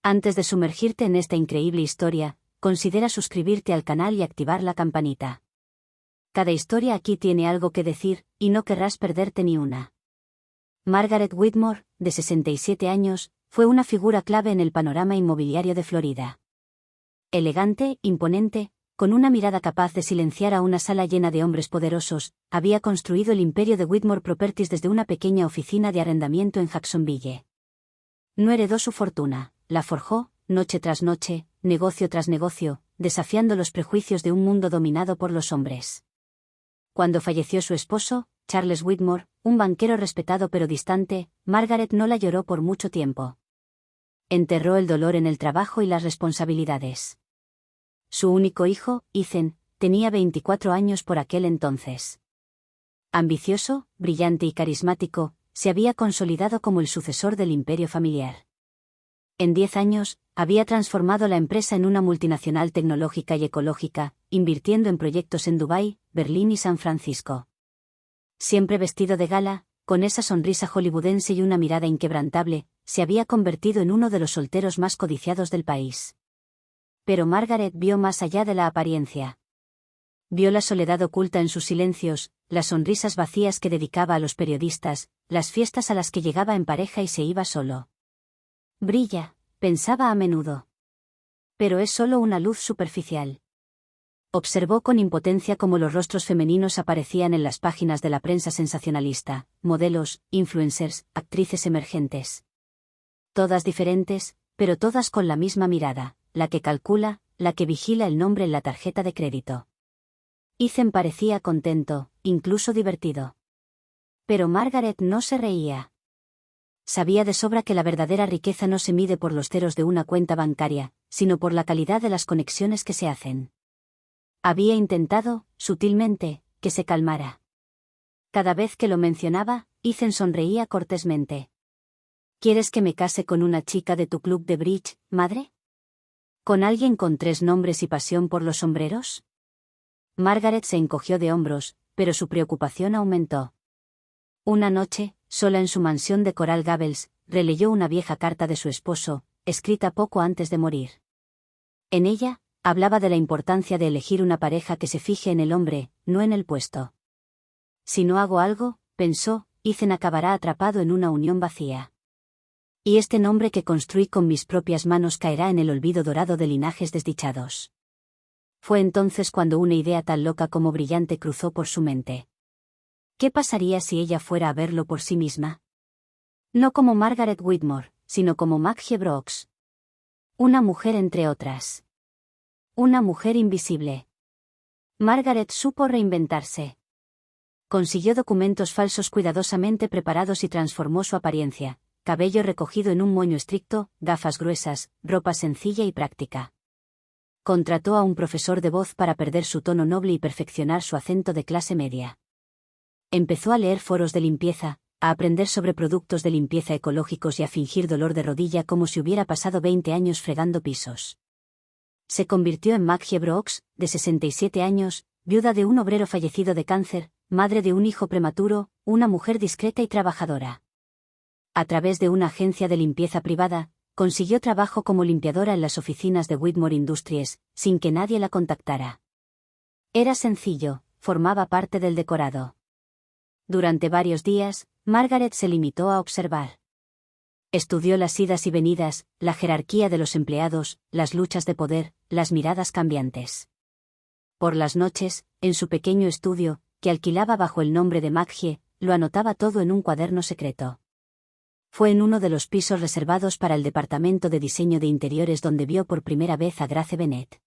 Antes de sumergirte en esta increíble historia, considera suscribirte al canal y activar la campanita. Cada historia aquí tiene algo que decir, y no querrás perderte ni una. Margaret Whitmore, de 67 años, fue una figura clave en el panorama inmobiliario de Florida. Elegante, imponente, con una mirada capaz de silenciar a una sala llena de hombres poderosos, había construido el imperio de Whitmore Properties desde una pequeña oficina de arrendamiento en Jacksonville. No heredó su fortuna, la forjó, noche tras noche, negocio tras negocio, desafiando los prejuicios de un mundo dominado por los hombres. Cuando falleció su esposo, Charles Whitmore, un banquero respetado pero distante, Margaret no la lloró por mucho tiempo. Enterró el dolor en el trabajo y las responsabilidades. Su único hijo, Ethan, tenía 24 años por aquel entonces. Ambicioso, brillante y carismático, se había consolidado como el sucesor del imperio familiar. En 10 años, había transformado la empresa en una multinacional tecnológica y ecológica, invirtiendo en proyectos en Dubái, Berlín y San Francisco. Siempre vestido de gala, con esa sonrisa hollywoodense y una mirada inquebrantable, se había convertido en uno de los solteros más codiciados del país. Pero Margaret vio más allá de la apariencia. Vio la soledad oculta en sus silencios, las sonrisas vacías que dedicaba a los periodistas, las fiestas a las que llegaba en pareja y se iba solo. Brilla, pensaba a menudo. Pero es solo una luz superficial. Observó con impotencia cómo los rostros femeninos aparecían en las páginas de la prensa sensacionalista, modelos, influencers, actrices emergentes. Todas diferentes, pero todas con la misma mirada, la que calcula, la que vigila el nombre en la tarjeta de crédito. Ethan parecía contento, incluso divertido. Pero Margaret no se reía. Sabía de sobra que la verdadera riqueza no se mide por los ceros de una cuenta bancaria, sino por la calidad de las conexiones que se hacen. Había intentado, sutilmente, que se calmara. Cada vez que lo mencionaba, Ethan sonreía cortésmente. ¿Quieres que me case con una chica de tu club de bridge, madre? ¿Con alguien con 3 nombres y pasión por los sombreros? Margaret se encogió de hombros, pero su preocupación aumentó. Una noche, sola en su mansión de Coral Gables, releyó una vieja carta de su esposo, escrita poco antes de morir. En ella, hablaba de la importancia de elegir una pareja que se fije en el hombre, no en el puesto. Si no hago algo, pensó, Ethan acabará atrapado en una unión vacía. Y este nombre que construí con mis propias manos caerá en el olvido dorado de linajes desdichados. Fue entonces cuando una idea tan loca como brillante cruzó por su mente. ¿Qué pasaría si ella fuera a verlo por sí misma? No como Margaret Whitmore, sino como Maggie Brooks. Una mujer entre otras. Una mujer invisible. Margaret supo reinventarse. Consiguió documentos falsos cuidadosamente preparados y transformó su apariencia, cabello recogido en un moño estricto, gafas gruesas, ropa sencilla y práctica. Contrató a un profesor de voz para perder su tono noble y perfeccionar su acento de clase media. Empezó a leer foros de limpieza, a aprender sobre productos de limpieza ecológicos y a fingir dolor de rodilla como si hubiera pasado 20 años fregando pisos. Se convirtió en Maggie Brooks, de 67 años, viuda de un obrero fallecido de cáncer, madre de un hijo prematuro, una mujer discreta y trabajadora. A través de una agencia de limpieza privada, consiguió trabajo como limpiadora en las oficinas de Whitmore Industries, sin que nadie la contactara. Era sencillo, formaba parte del decorado. Durante varios días, Margaret se limitó a observar. Estudió las idas y venidas, la jerarquía de los empleados, las luchas de poder, las miradas cambiantes. Por las noches, en su pequeño estudio, que alquilaba bajo el nombre de Maggie, lo anotaba todo en un cuaderno secreto. Fue en uno de los pisos reservados para el departamento de diseño de interiores donde vio por primera vez a Grace Bennett.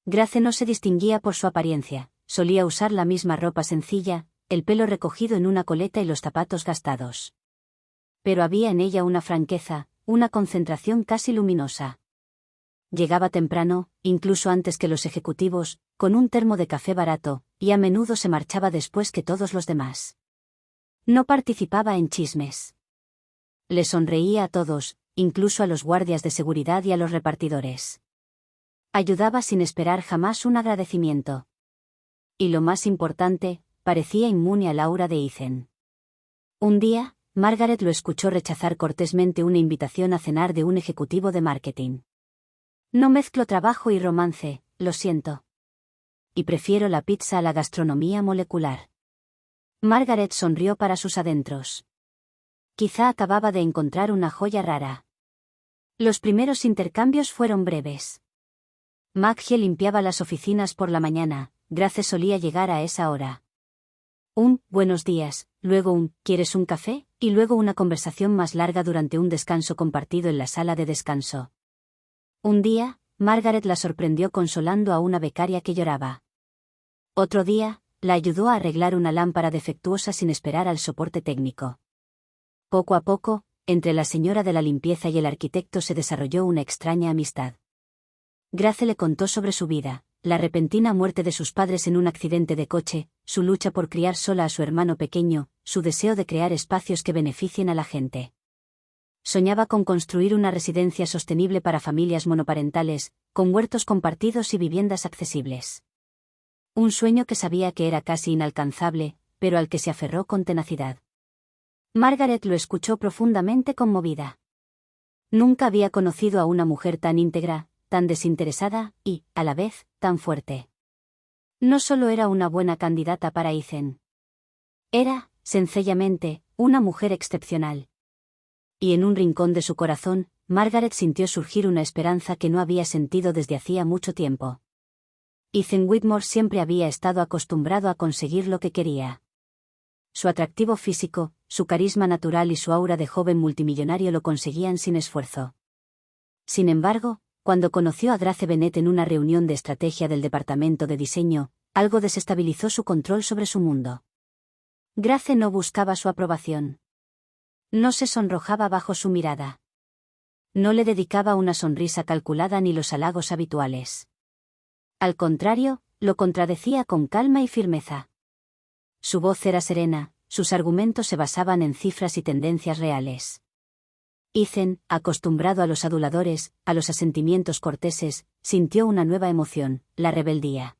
Grace no se distinguía por su apariencia, solía usar la misma ropa sencilla, el pelo recogido en una coleta y los zapatos gastados. Pero había en ella una franqueza, una concentración casi luminosa. Llegaba temprano, incluso antes que los ejecutivos, con un termo de café barato, y a menudo se marchaba después que todos los demás. No participaba en chismes. Le sonreía a todos, incluso a los guardias de seguridad y a los repartidores. Ayudaba sin esperar jamás un agradecimiento. Y lo más importante, parecía inmune al aura de Ethan. Un día, Margaret lo escuchó rechazar cortésmente una invitación a cenar de un ejecutivo de marketing. No mezclo trabajo y romance, lo siento. Y prefiero la pizza a la gastronomía molecular. Margaret sonrió para sus adentros. Quizá acababa de encontrar una joya rara. Los primeros intercambios fueron breves. Maggie limpiaba las oficinas por la mañana, Grace solía llegar a esa hora. Un «buenos días», luego un «¿quieres un café?» y luego una conversación más larga durante un descanso compartido en la sala de descanso. Un día, Margaret la sorprendió consolando a una becaria que lloraba. Otro día, la ayudó a arreglar una lámpara defectuosa sin esperar al soporte técnico. Poco a poco, entre la señora de la limpieza y el arquitecto se desarrolló una extraña amistad. Grace le contó sobre su vida, la repentina muerte de sus padres en un accidente de coche, su lucha por criar sola a su hermano pequeño, su deseo de crear espacios que beneficien a la gente. Soñaba con construir una residencia sostenible para familias monoparentales, con huertos compartidos y viviendas accesibles. Un sueño que sabía que era casi inalcanzable, pero al que se aferró con tenacidad. Margaret lo escuchó profundamente conmovida. Nunca había conocido a una mujer tan íntegra, tan desinteresada y, a la vez, tan fuerte. No solo era una buena candidata para Ethan. Era, sencillamente, una mujer excepcional. Y en un rincón de su corazón, Margaret sintió surgir una esperanza que no había sentido desde hacía mucho tiempo. Ethan Whitmore siempre había estado acostumbrado a conseguir lo que quería. Su atractivo físico, su carisma natural y su aura de joven multimillonario lo conseguían sin esfuerzo. Sin embargo, cuando conoció a Grace Bennett en una reunión de estrategia del departamento de diseño, algo desestabilizó su control sobre su mundo. Grace no buscaba su aprobación. No se sonrojaba bajo su mirada. No le dedicaba una sonrisa calculada ni los halagos habituales. Al contrario, lo contradecía con calma y firmeza. Su voz era serena, sus argumentos se basaban en cifras y tendencias reales. Ethan, acostumbrado a los aduladores, a los asentimientos corteses, sintió una nueva emoción, la rebeldía.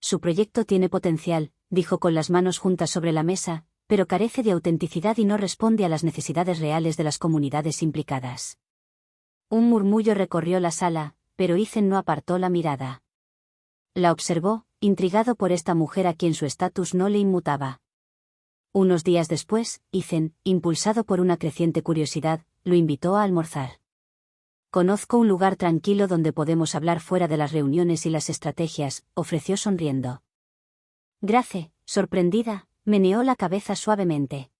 Su proyecto tiene potencial, dijo con las manos juntas sobre la mesa, pero carece de autenticidad y no responde a las necesidades reales de las comunidades implicadas. Un murmullo recorrió la sala, pero Ethan no apartó la mirada. La observó, intrigado por esta mujer a quien su estatus no le inmutaba. Unos días después, Ethan, impulsado por una creciente curiosidad, lo invitó a almorzar. «Conozco un lugar tranquilo donde podemos hablar fuera de las reuniones y las estrategias», ofreció sonriendo. Grace, sorprendida, meneó la cabeza suavemente.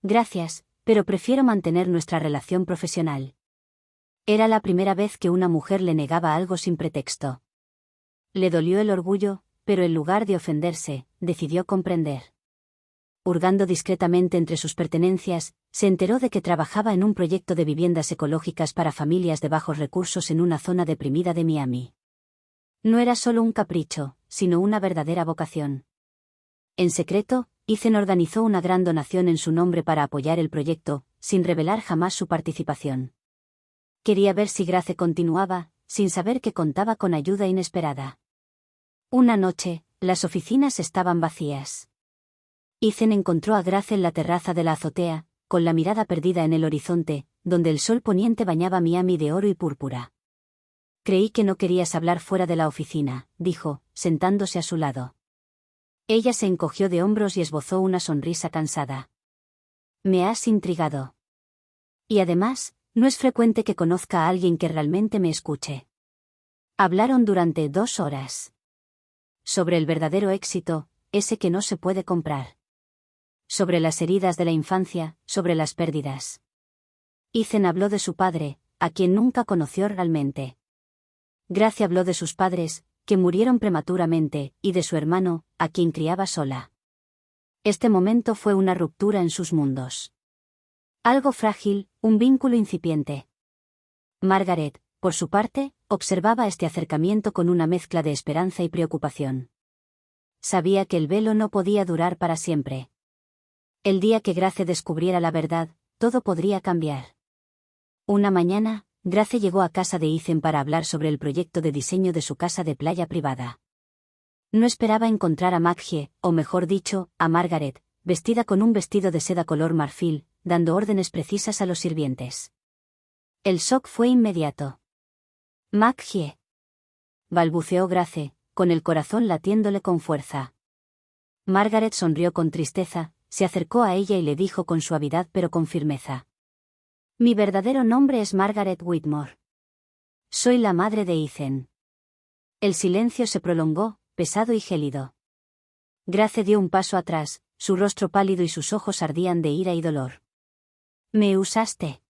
«Gracias, pero prefiero mantener nuestra relación profesional». Era la primera vez que una mujer le negaba algo sin pretexto. Le dolió el orgullo, pero en lugar de ofenderse, decidió comprender. Hurgando discretamente entre sus pertenencias, se enteró de que trabajaba en un proyecto de viviendas ecológicas para familias de bajos recursos en una zona deprimida de Miami. No era solo un capricho, sino una verdadera vocación. En secreto, Ethan organizó una gran donación en su nombre para apoyar el proyecto, sin revelar jamás su participación. Quería ver si Grace continuaba, sin saber que contaba con ayuda inesperada. Una noche, las oficinas estaban vacías. Ethan encontró a Grace en la terraza de la azotea, con la mirada perdida en el horizonte, donde el sol poniente bañaba Miami de oro y púrpura. «Creí que no querías hablar fuera de la oficina», dijo, sentándose a su lado. Ella se encogió de hombros y esbozó una sonrisa cansada. «Me has intrigado. Y además, no es frecuente que conozca a alguien que realmente me escuche». Hablaron durante 2 horas. Sobre el verdadero éxito, ese que no se puede comprar. Sobre las heridas de la infancia, sobre las pérdidas. Ethan habló de su padre, a quien nunca conoció realmente. Grace habló de sus padres, que murieron prematuramente, y de su hermano, a quien criaba sola. Este momento fue una ruptura en sus mundos. Algo frágil, un vínculo incipiente. Margaret, por su parte, observaba este acercamiento con una mezcla de esperanza y preocupación. Sabía que el velo no podía durar para siempre. El día que Grace descubriera la verdad, todo podría cambiar. Una mañana, Grace llegó a casa de Ethan para hablar sobre el proyecto de diseño de su casa de playa privada. No esperaba encontrar a Maggie, o mejor dicho, a Margaret, vestida con un vestido de seda color marfil, dando órdenes precisas a los sirvientes. El shock fue inmediato. «Maggie», balbuceó Grace, con el corazón latiéndole con fuerza. Margaret sonrió con tristeza, se acercó a ella y le dijo con suavidad pero con firmeza: «Mi verdadero nombre es Margaret Whitmore. Soy la madre de Ethan». El silencio se prolongó, pesado y gélido. Grace dio un paso atrás, su rostro pálido y sus ojos ardían de ira y dolor. «Me usaste.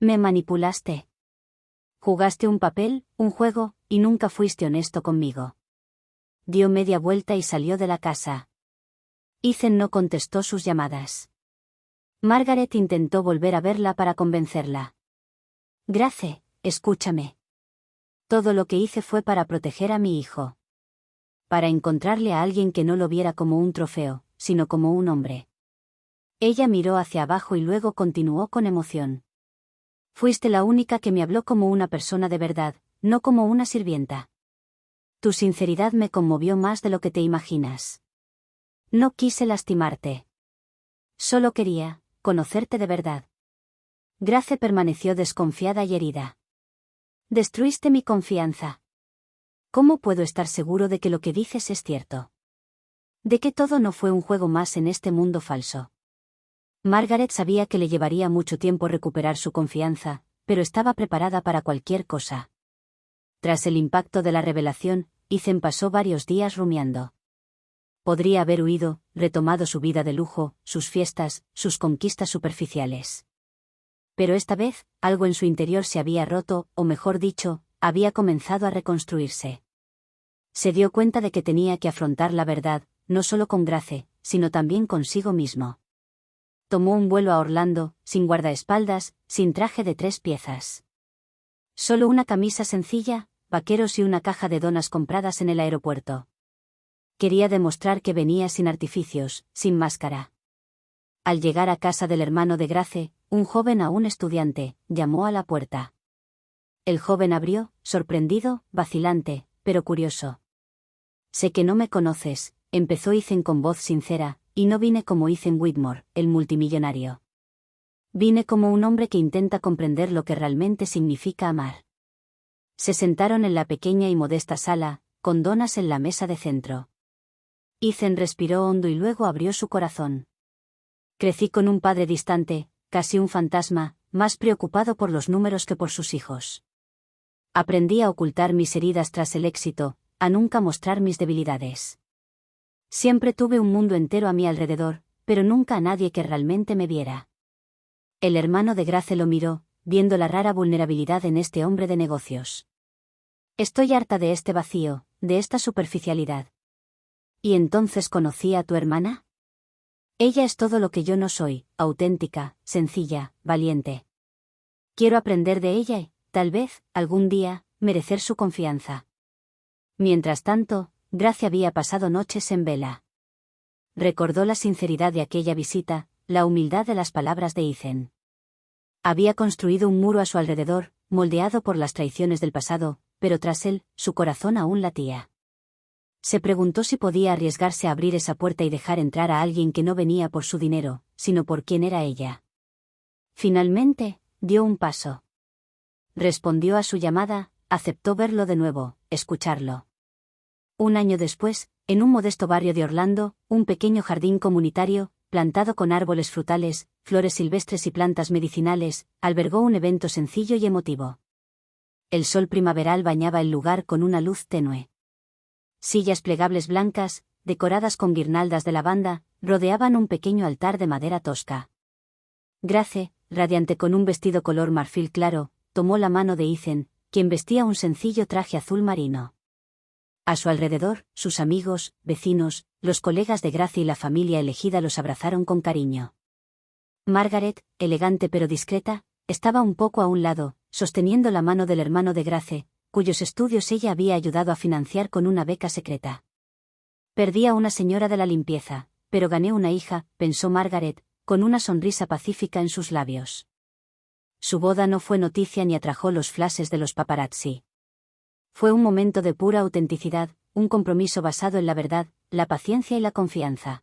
Me manipulaste. Jugaste un papel, un juego, y nunca fuiste honesto conmigo». Dio media vuelta y salió de la casa. Ethan no contestó sus llamadas. Margaret intentó volver a verla para convencerla. «Grace, escúchame. Todo lo que hice fue para proteger a mi hijo. Para encontrarle a alguien que no lo viera como un trofeo, sino como un hombre». Ella miró hacia abajo y luego continuó con emoción. «Fuiste la única que me habló como una persona de verdad, no como una sirvienta. Tu sinceridad me conmovió más de lo que te imaginas. No quise lastimarte. Solo quería conocerte de verdad». Grace permaneció desconfiada y herida. «Destruiste mi confianza. ¿Cómo puedo estar seguro de que lo que dices es cierto? De que todo no fue un juego más en este mundo falso». Margaret sabía que le llevaría mucho tiempo recuperar su confianza, pero estaba preparada para cualquier cosa. Tras el impacto de la revelación, Ethan pasó varios días rumiando. Podría haber huido, retomado su vida de lujo, sus fiestas, sus conquistas superficiales. Pero esta vez, algo en su interior se había roto, o mejor dicho, había comenzado a reconstruirse. Se dio cuenta de que tenía que afrontar la verdad, no solo con Grace, sino también consigo mismo. Tomó un vuelo a Orlando, sin guardaespaldas, sin traje de 3 piezas. Solo una camisa sencilla, vaqueros y una caja de donas compradas en el aeropuerto. Quería demostrar que venía sin artificios, sin máscara. Al llegar a casa del hermano de Grace, un joven aún estudiante, llamó a la puerta. El joven abrió, sorprendido, vacilante, pero curioso. «Sé que no me conoces», empezó Ethan con voz sincera, «y no vine como Ethan Whitmore, el multimillonario. Vine como un hombre que intenta comprender lo que realmente significa amar». Se sentaron en la pequeña y modesta sala, con donas en la mesa de centro. Ethan respiró hondo y luego abrió su corazón. «Crecí con un padre distante, casi un fantasma, más preocupado por los números que por sus hijos. Aprendí a ocultar mis heridas tras el éxito, a nunca mostrar mis debilidades. Siempre tuve un mundo entero a mi alrededor, pero nunca a nadie que realmente me viera». El hermano de Grace lo miró, viendo la rara vulnerabilidad en este hombre de negocios. «Estoy harta de este vacío, de esta superficialidad». «¿Y entonces conocí a tu hermana? Ella es todo lo que yo no soy, auténtica, sencilla, valiente. Quiero aprender de ella y, tal vez, algún día, merecer su confianza». Mientras tanto, Grace había pasado noches en vela. Recordó la sinceridad de aquella visita, la humildad de las palabras de Ethan. Había construido un muro a su alrededor, moldeado por las traiciones del pasado, pero tras él, su corazón aún latía. Se preguntó si podía arriesgarse a abrir esa puerta y dejar entrar a alguien que no venía por su dinero, sino por quién era ella. Finalmente, dio un paso. Respondió a su llamada, aceptó verlo de nuevo, escucharlo. Un año después, en un modesto barrio de Orlando, un pequeño jardín comunitario, plantado con árboles frutales, flores silvestres y plantas medicinales, albergó un evento sencillo y emotivo. El sol primaveral bañaba el lugar con una luz tenue. Sillas plegables blancas, decoradas con guirnaldas de lavanda, rodeaban un pequeño altar de madera tosca. Grace, radiante con un vestido color marfil claro, tomó la mano de Ethan, quien vestía un sencillo traje azul marino. A su alrededor, sus amigos, vecinos, los colegas de Grace y la familia elegida los abrazaron con cariño. Margaret, elegante pero discreta, estaba un poco a un lado, sosteniendo la mano del hermano de Grace, cuyos estudios ella había ayudado a financiar con una beca secreta. «Perdí a una señora de la limpieza, pero gané una hija», pensó Margaret, con una sonrisa pacífica en sus labios. Su boda no fue noticia ni atrajo los flashes de los paparazzi. Fue un momento de pura autenticidad, un compromiso basado en la verdad, la paciencia y la confianza.